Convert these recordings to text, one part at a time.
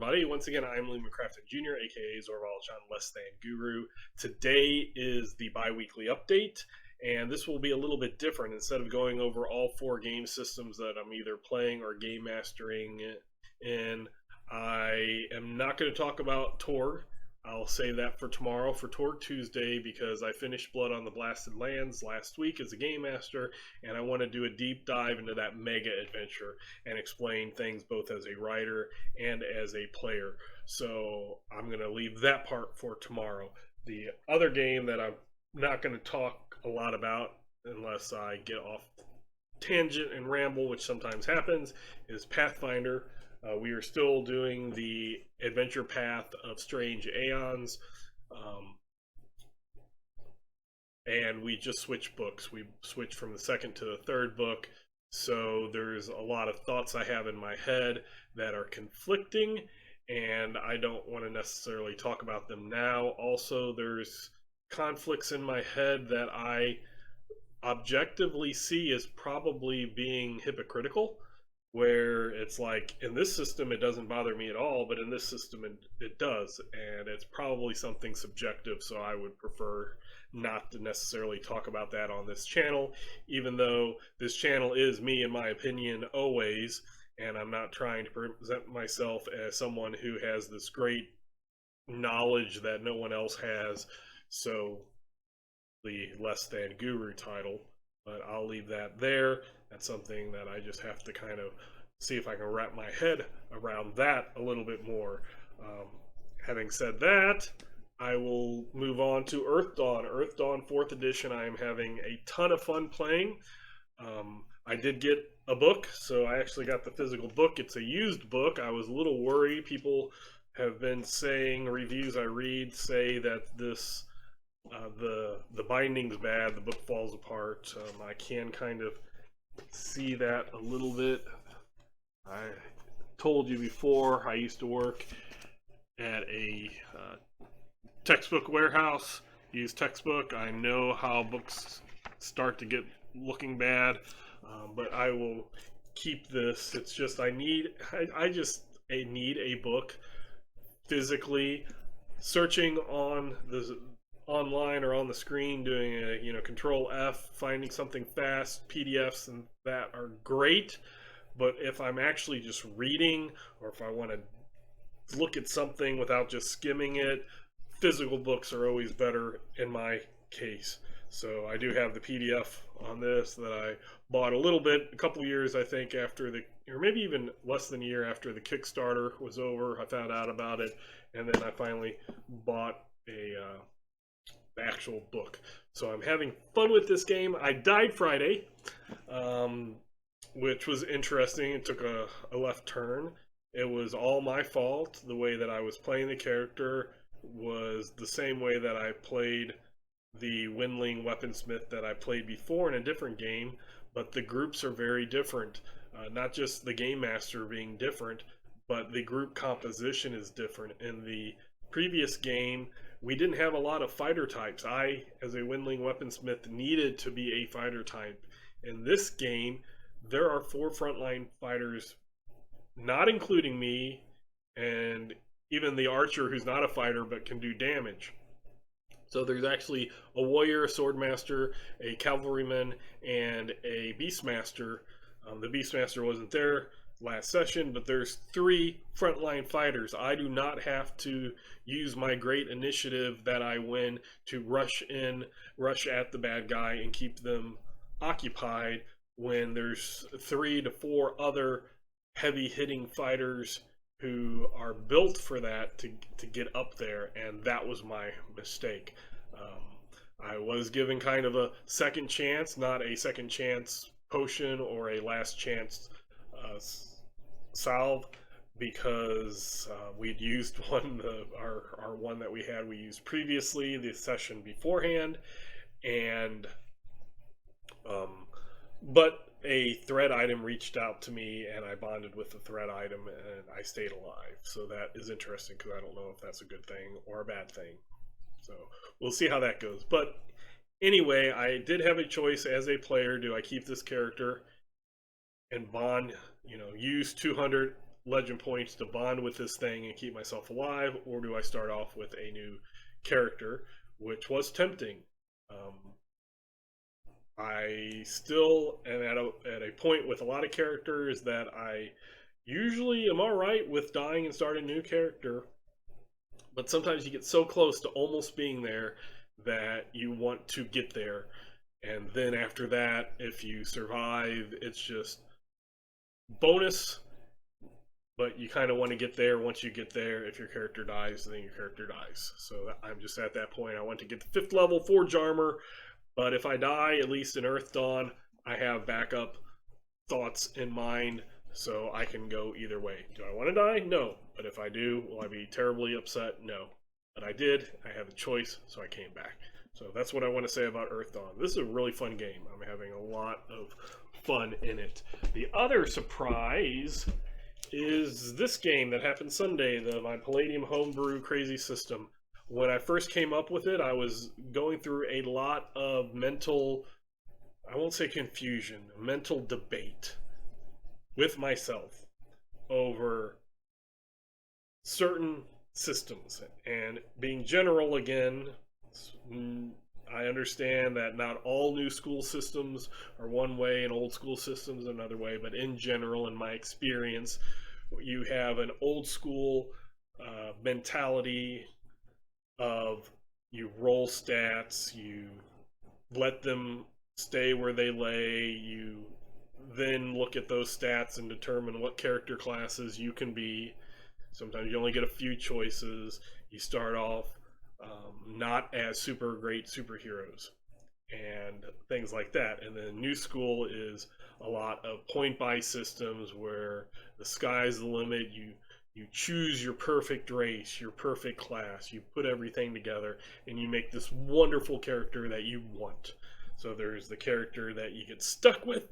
everybody. Once again, I'm Lee McCrafton Jr., aka Zorval John Less Than Guru. Today is the bi-weekly update, and this will be a little bit different. Instead of going over all four game systems that I'm either playing or game mastering in, I am not going to talk about Torg. I'll save that for tomorrow for Torg Tuesday because I finished Blood on the Blasted Lands last week as a game master, and I want to do a deep dive into that mega adventure and explain things both as a writer and as a player. So I'm going to leave that part for tomorrow. The other game that I'm not going to talk a lot about unless I get off tangent and ramble, which sometimes happens, is Pathfinder. We are still doing the adventure path of Strange Aeons, and we just switched books. We switched from the second to the third book, so there's a lot of thoughts I have in my head that are conflicting, and I don't want to necessarily talk about them now. Also, there's conflicts in my head that I objectively see as probably being hypocritical, where it's like, in this system it doesn't bother me at all, but in this system it does, and it's probably something subjective, so I would prefer not to necessarily talk about that on this channel, even though this channel is me, in my opinion, always, and I'm not trying to present myself as someone who has this great knowledge that no one else has, so the Less Than Guru title, but I'll leave that there. That's something that I just have to kind of see if I can wrap my head around that a little bit more. Having said that, I will move on to Earthdawn. Earthdawn 4th edition, I am having a ton of fun playing. I did get a book, so I actually got the physical book. It's a used book. I was a little worried. People have been saying, reviews I read say that this the binding's bad, the book falls apart. I can kind of see that a little bit. I told you before, I used to work at a textbook warehouse, use textbook. I know how books start to get looking bad, but I will keep this. It's just I need a book physically. Searching on the online or on the screen, doing a Control F, finding something fast, PDFs and that are great, but if I'm actually just reading, or if I want to look at something without just skimming it, physical books are always better in my case. So I do have the PDF on this that I bought a couple years, I think, after or maybe even less than a year after the Kickstarter was over. I found out about it, and then I finally bought the actual book. So I'm having fun with this game. I died Friday, which was interesting. It took a left turn. It was all my fault. The way that I was playing the character was the same way that I played the Windling Weaponsmith that I played before in a different game, but the groups are very different. Not just the game master being different, but the group composition is different. In the previous game, we didn't have a lot of fighter types. I, as a Windling Weaponsmith, needed to be a fighter type. In this game, there are 4 frontline fighters, not including me, and even the archer who's not a fighter but can do damage. So there's actually a warrior, a swordmaster, a cavalryman, and a beastmaster. The beastmaster wasn't there last session, but there's 3 frontline fighters. I do not have to use my great initiative that I win to rush at the bad guy and keep them occupied when there's 3 to 4 other heavy hitting fighters who are built for that to get up there, and that was my mistake. I was given kind of a second chance, not a second chance potion or a last chance salve, because we'd used one, our one that we used previously, the session beforehand, and but a thread item reached out to me, and I bonded with the thread item, and I stayed alive. So that is interesting, because I don't know if that's a good thing or a bad thing. So we'll see how that goes. But anyway, I did have a choice as a player. Do I keep this character and bond, use 200 legend points to bond with this thing and keep myself alive, or do I start off with a new character, which was tempting. Um, I still am at a point with a lot of characters that I usually am all right with dying and starting a new character, but sometimes you get so close to almost being there that you want to get there. And then after that, if you survive, it's just bonus, but you kind of want to get there. Once you get there, if your character dies, then your character dies. So I'm just at that point. I want to get the 5th level Forge Armor, but if I die, at least in Earthdawn, I have backup thoughts in mind, so I can go either way. Do I want to die? No. But if I do, will I be terribly upset? No. But I did. I had a choice, so I came back. So that's what I want to say about Earthdawn. This is a really fun game. I'm having a lot of fun in it. The other surprise is this game that happened Sunday, my Palladium homebrew crazy system. When I first came up with it, I was going through a lot of mental, I won't say confusion, mental debate with myself over certain systems. And being general again, I understand that not all new school systems are one way and old school systems another way, but in general, in my experience, you have an old school mentality of you roll stats, you let them stay where they lay, you then look at those stats and determine what character classes you can be. Sometimes you only get a few choices. You start off not as super great superheroes and things like that. And then new school is a lot of point buy systems where the sky's the limit. You choose your perfect race, your perfect class, you put everything together, and you make this wonderful character that you want. So there's the character that you get stuck with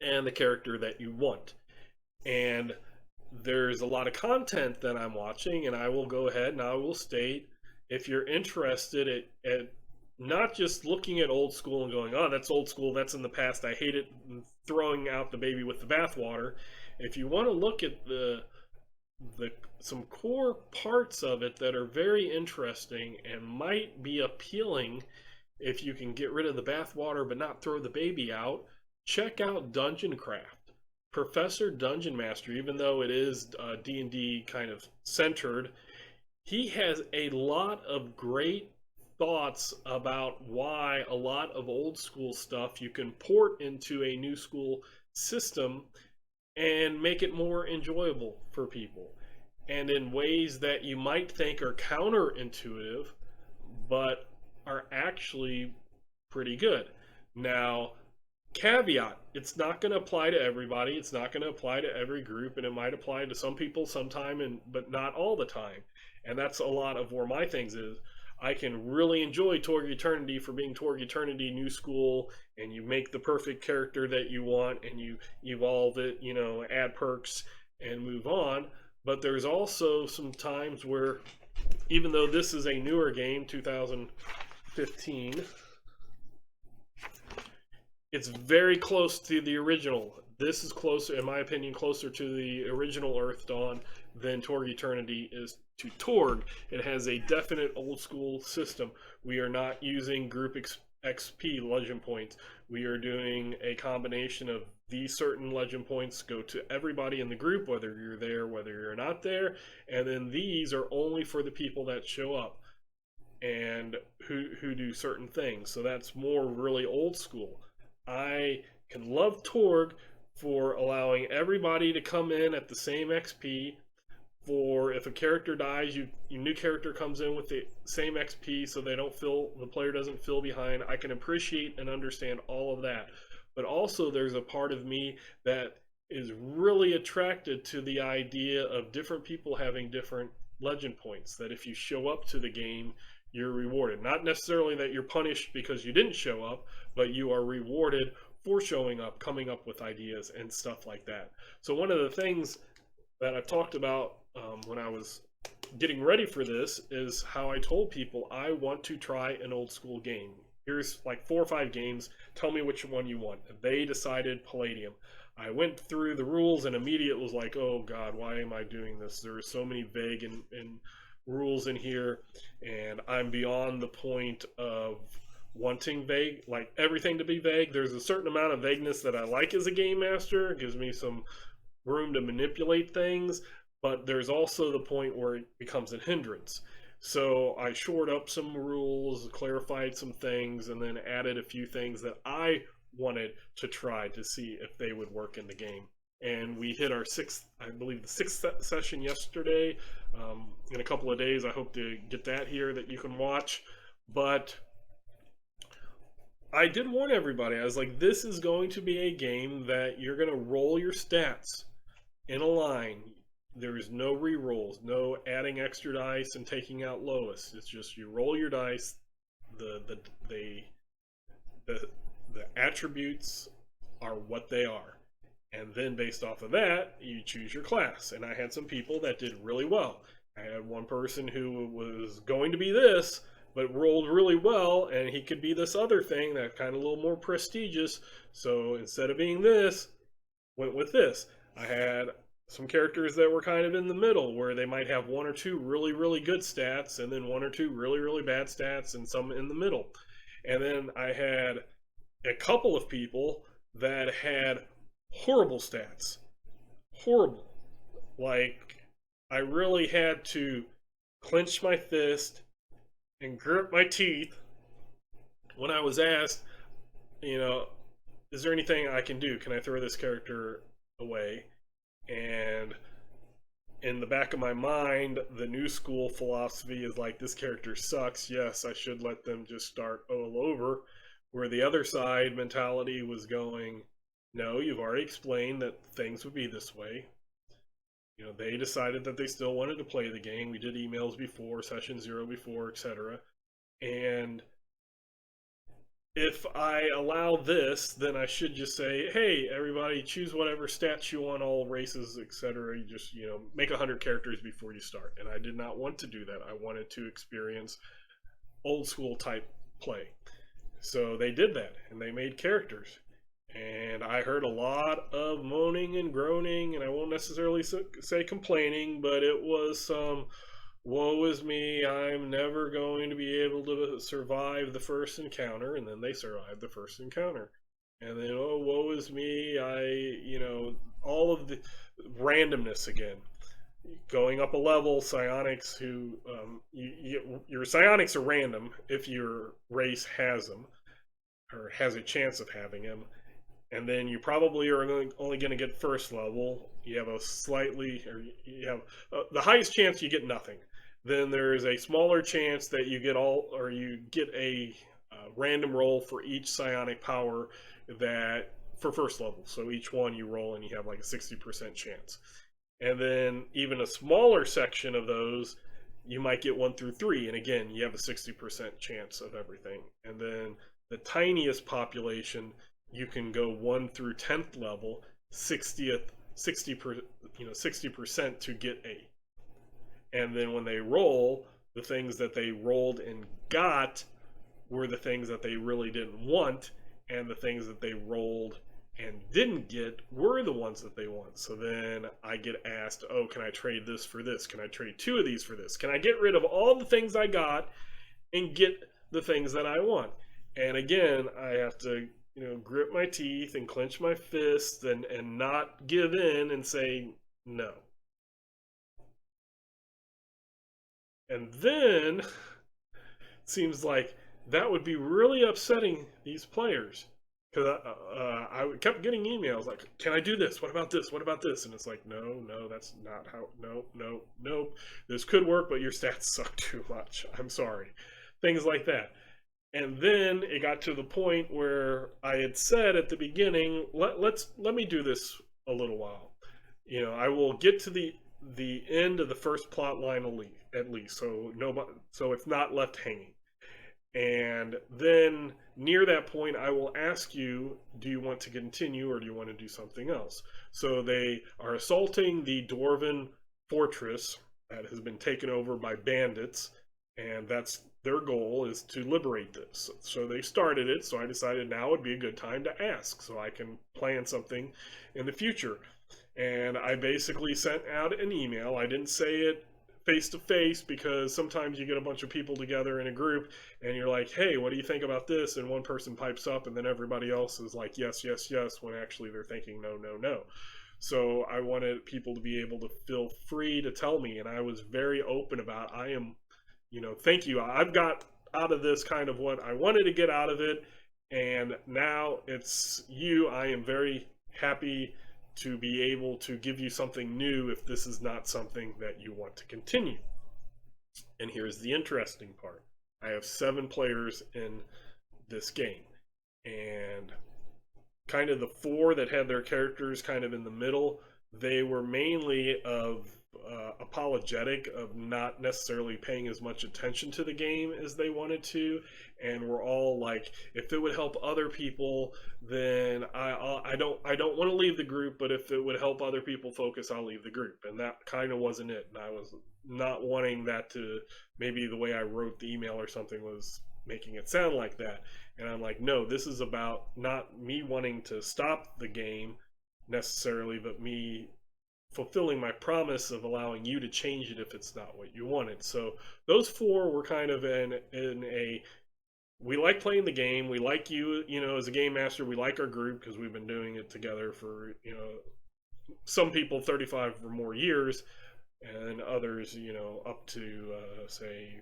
and the character that you want. And there's a lot of content that I'm watching, and I will go ahead and I will state, if you're interested at not just looking at old school and going, oh, that's old school, that's in the past, I hate it, and throwing out the baby with the bathwater. If you want to look at some core parts of it that are very interesting and might be appealing, if you can get rid of the bathwater but not throw the baby out, check out Dungeon Craft. Professor Dungeon Master, even though it is D&D kind of centered, he has a lot of great thoughts about why a lot of old school stuff you can port into a new school system and make it more enjoyable for people, and in ways that you might think are counterintuitive but are actually pretty good. Now, caveat, it's not going to apply to everybody, it's not going to apply to every group, and it might apply to some people sometime, but not all the time. And that's a lot of where my things is. I can really enjoy Torg Eternity for being Torg Eternity New School, and you make the perfect character that you want, and you evolve it, add perks, and move on. But there's also some times where, even though this is a newer game, 2015, it's very close to the original. This is closer, in my opinion, closer to the original Earthdawn than Torg Eternity is to Torg. It has a definite old school system. We are not using group XP legend points. We are doing a combination of these certain legend points go to everybody in the group, whether you're there, whether you're not there, and then these are only for the people that show up and who do certain things. So that's more really old school. I can love Torg for allowing everybody to come in at the same XP. For if a character dies, your new character comes in with the same XP, so the player doesn't feel behind. I can appreciate and understand all of that, but also there's a part of me that is really attracted to the idea of different people having different legend points. That if you show up to the game, you're rewarded. Not necessarily that you're punished because you didn't show up, but you are rewarded for showing up, coming up with ideas and stuff like that. So one of the things that I've talked about when I was getting ready for this is how I told people I want to try an old school game, here's like 4 or 5 games. Tell me which one you want. They decided Palladium. I went through the rules and immediately was like, oh God, why am I doing this? There are so many vague and rules in here, and I'm beyond the point of wanting vague, like everything to be vague. There's a certain amount of vagueness that I like as a game master. It gives me some room to manipulate things, but there's also the point where it becomes a hindrance. So I shored up some rules, clarified some things, and then added a few things that I wanted to try to see if they would work in the game. And we hit our sixth, I believe, the sixth session yesterday. In a couple of days, I hope to get that here that you can watch. But I did warn everybody. I was like, this is going to be a game that you're going to roll your stats in a line. There is no re-rolls, no adding extra dice and taking out lowest. It's just you roll your dice. The the the the, the attributes are what they are, and then based off of that, you choose your class. And I had some people that did really well. I had one person who was going to be this, but rolled really well, and he could be this other thing that kind of a little more prestigious. So instead of being this, went with this. I had some characters that were kind of in the middle, where they might have 1 or 2 really, really good stats, and then 1 or 2 really, really bad stats, and some in the middle. And then I had a couple of people that had horrible stats. Horrible. Like, I really had to clench my fist and grit my teeth when I was asked, you know, is there anything I can do? Can I throw this character away? And in the back of my mind, the new school philosophy is like, this character sucks. Yes, I should let them just start all over. Where the other side mentality was going, no, you've already explained that things would be this way. You know, they decided that they still wanted to play the game. We did emails before, session 0 before, etc. And if I allow this, then I should just say, hey, everybody, choose whatever stats you want, all races, etc. You just, make 100 characters before you start. And I did not want to do that. I wanted to experience old school type play. So they did that, and they made characters. And I heard a lot of moaning and groaning, and I won't necessarily say complaining, but it was some, woe is me, I'm never going to be able to survive the first encounter. And then they survived the first encounter. And then, oh, woe is me, all of the randomness again. Going up a level, psionics who, your psionics are random if your race has them, or has a chance of having them. And then you probably are only going to get first level. You have a slightly, or you have the highest chance you get nothing. Then there is a smaller chance that you get all, or you get a random roll for each psionic power that for first level. So each one you roll and you have like a 60% chance. And then even a smaller section of those, you might get 1 through 3. And again, you have a 60% chance of everything. And then the tiniest population, you can go 1 through 10th level, 60% to get a. And then when they roll, the things that they rolled and got were the things that they really didn't want, and the things that they rolled and didn't get were the ones that they want. So then I get asked, oh, can I trade this for this? Can I trade 2 of these for this? Can I get rid of all the things I got and get the things that I want? And again, I have to, grit my teeth and clench my fists and not give in and say no. And then it seems like that would be really upsetting these players. Because I kept getting emails like, can I do this? What about this? What about this? And it's like, no, that's not how, no. This could work, but your stats suck too much. I'm sorry. Things like that. And then it got to the point where I had said at the beginning, let me do this a little while. I will get to the end of the first plot line at least, so it's not left hanging. And then near that point, I will ask you, do you want to continue or do you want to do something else? So they are assaulting the Dwarven fortress that has been taken over by bandits, and that's their goal is to liberate this. So they started it, so I decided now would be a good time to ask so I can plan something in the future. And I basically sent out an email. I didn't say it face to face because sometimes you get a bunch of people together in a group and you're like, hey, what do you think about this? And one person pipes up and then everybody else is like, yes, yes, yes, when actually they're thinking, no, no, no. So I wanted people to be able to feel free to tell me. And I was very open about, I am, thank you. I've got out of this kind of what I wanted to get out of it. And now it's you. I am very happy to be able to give you something new if this is not something that you want to continue. And here's the interesting part. I have 7 players in this game. And kind of the 4 that had their characters kind of in the middle, they were mainly of apologetic of not necessarily paying as much attention to the game as they wanted to, and we're all like, if it would help other people, then I don't want to leave the group, but if it would help other people focus, I'll leave the group. And that kind of wasn't it. And I was not wanting that to, maybe the way I wrote the email or something was making it sound like that. And I'm like, no, this is about not me wanting to stop the game necessarily, but me fulfilling my promise of allowing you to change it if it's not what you wanted. So those 4 were kind of in a, we like playing the game, we like you, as a game master, we like our group because we've been doing it together for, some people 35 or more years, and others, up to say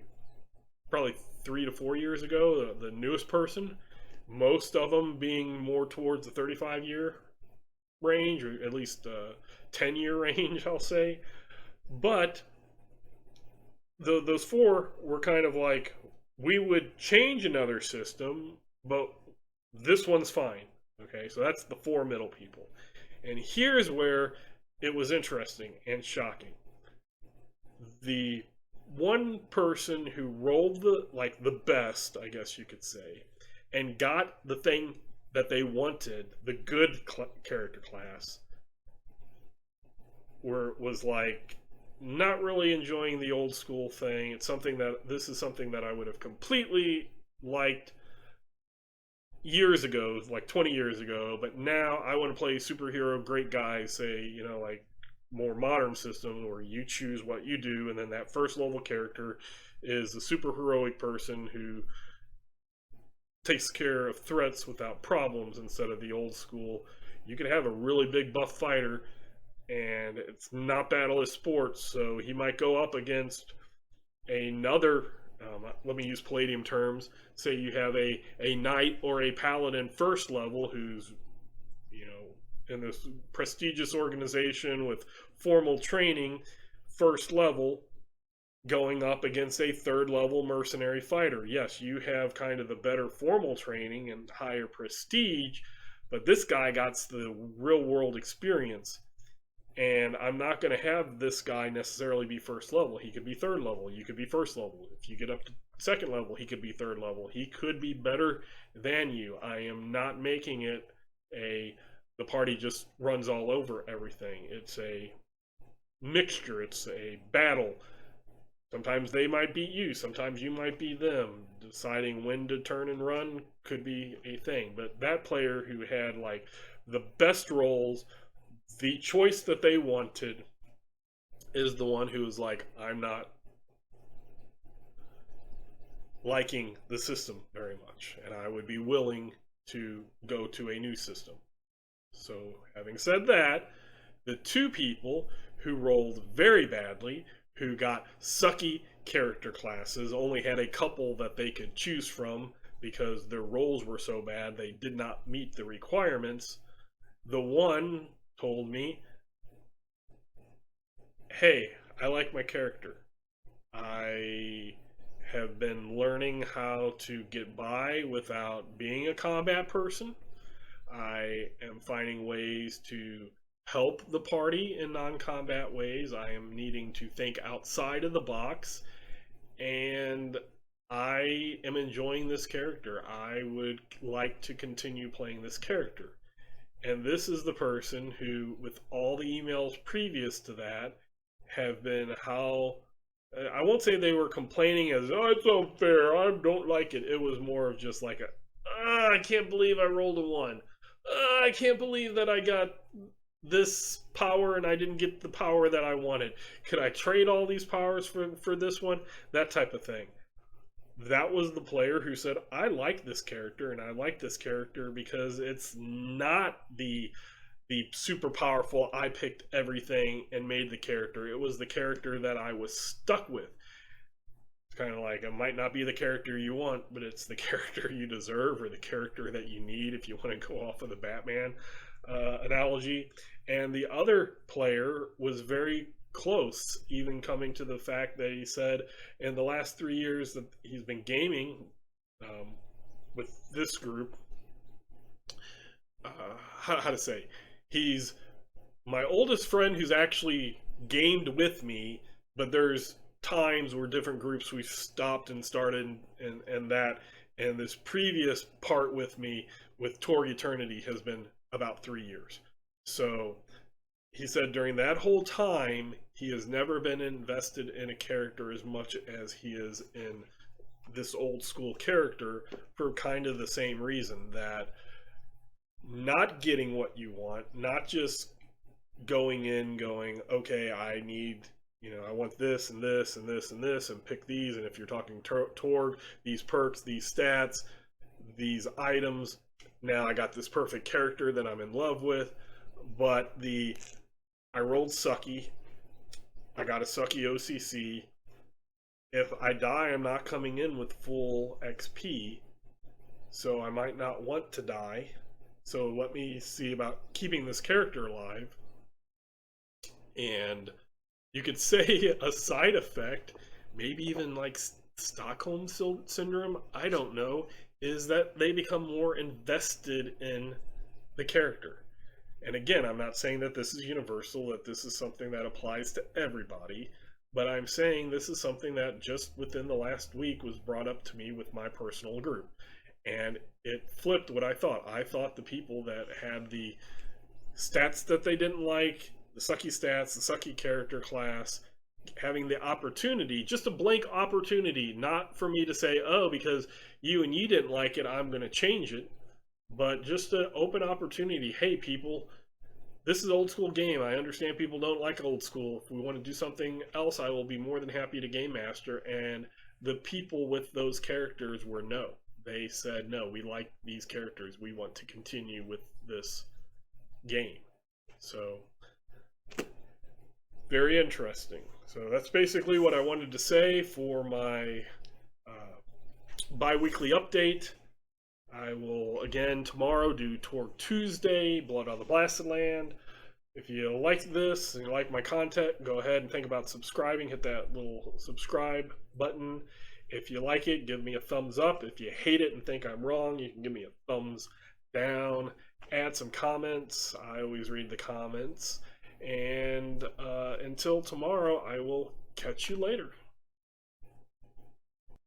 probably 3 to 4 years ago, the newest person, most of them being more towards the 35-year range, or at least 10-year range, I'll say. But those 4 were kind of like, we would change another system, but this one's fine. Okay, so that's the 4 middle people. And here's where it was interesting and shocking. The one person who rolled the best, I guess you could say, and got the thing that they wanted, the good character class, was like not really enjoying the old school thing. This is something that I would have completely liked years ago, like 20 years ago, but now I want to play superhero great guys, say, like more modern system where you choose what you do, and then that first level character is a super heroic person who takes care of threats without problems, instead of the old school. You can have a really big buff fighter, and it's not battle as sports, so he might go up against another. Let me use Palladium terms. Say you have a knight or a paladin first level who's in this prestigious organization with formal training, first level, going up against a 3rd level mercenary fighter. Yes, you have kind of the better formal training and higher prestige, but this guy got the real world experience. And I'm not going to have this guy necessarily be first level. He could be 3rd level. You could be first level. If you get up to 2nd level, he could be 3rd level. He could be better than you. I am not making it the party just runs all over everything. It's a mixture. It's a battle. Sometimes they might beat you. Sometimes you might beat them. Deciding when to turn and run could be a thing. But that player who had like the best rolls, the choice that they wanted, is the one who was like, I'm not liking the system very much, and I would be willing to go to a new system. So, having said that, the 2 people who rolled very badly, who got sucky character classes, only had a couple that they could choose from because their rolls were so bad they did not meet the requirements. The one told me, hey, I like my character. I have been learning how to get by without being a combat person. I am finding ways to help the party in non-combat ways. I am needing to think outside of the box, and I am enjoying this character. I would like to continue playing this character. And this is the person who, with all the emails previous to that, have been how I won't say they were complaining as, oh, it's unfair, I don't like it. It was more of just like a, I can't believe I rolled a one. I can't believe that I got this power and I didn't get the power that I wanted. Could I trade all these powers for this one? That type of thing. That was the player who said, I like this character and I like this character because it's not the super powerful, I picked everything and made the character. It was the character that I was stuck with. It's kind of like it might not be the character you want, but it's the character you deserve or the character that you need if you want to go off of the Batman analogy. And the other player was very close, even coming to the fact that he said in the last 3 years that he's been gaming with this group, how to say, he's my oldest friend who's actually gamed with me, but there's times where different groups we've stopped and started and that, and this previous part with me with Torg Eternity has been about 3 years. So he said during that whole time he has never been invested in a character as much as he is in this old school character, for kind of the same reason, that not getting what you want, not just going in going, okay, I need, I want this and this and this and this and pick these. And if you're talking Torg, these perks, these stats, these items, now I got this perfect character that I'm in love with. But I rolled sucky. I got a sucky OCC. If I die, I'm not coming in with full XP. So I might not want to die. So let me see about keeping this character alive. And you could say a side effect, maybe even like Stockholm Syndrome, I don't know, is that they become more invested in the character. And again, I'm not saying that this is universal, that this is something that applies to everybody, but I'm saying this is something that just within the last week was brought up to me with my personal group. And it flipped what I thought. I thought the people that had the stats that they didn't like, the sucky stats, the sucky character class, having the opportunity, just a blank opportunity, not for me to say, oh, because you and you didn't like it, I'm going to change it, but just an open opportunity. Hey, people, this is old school game. I understand people don't like old school. If we want to do something else, I will be more than happy to game master. And the people with those characters were no. They said, no, we like these characters. We want to continue with this game. So, very interesting. So that's basically what I wanted to say for my bi-weekly update. I will, again, tomorrow do Torg Tuesday, Blood on the Blasted Land. If you like this and you like my content, go ahead and think about subscribing. Hit that little subscribe button. If you like it, give me a thumbs up. If you hate it and think I'm wrong, you can give me a thumbs down. Add some comments. I always read the comments. And until tomorrow, I will catch you later.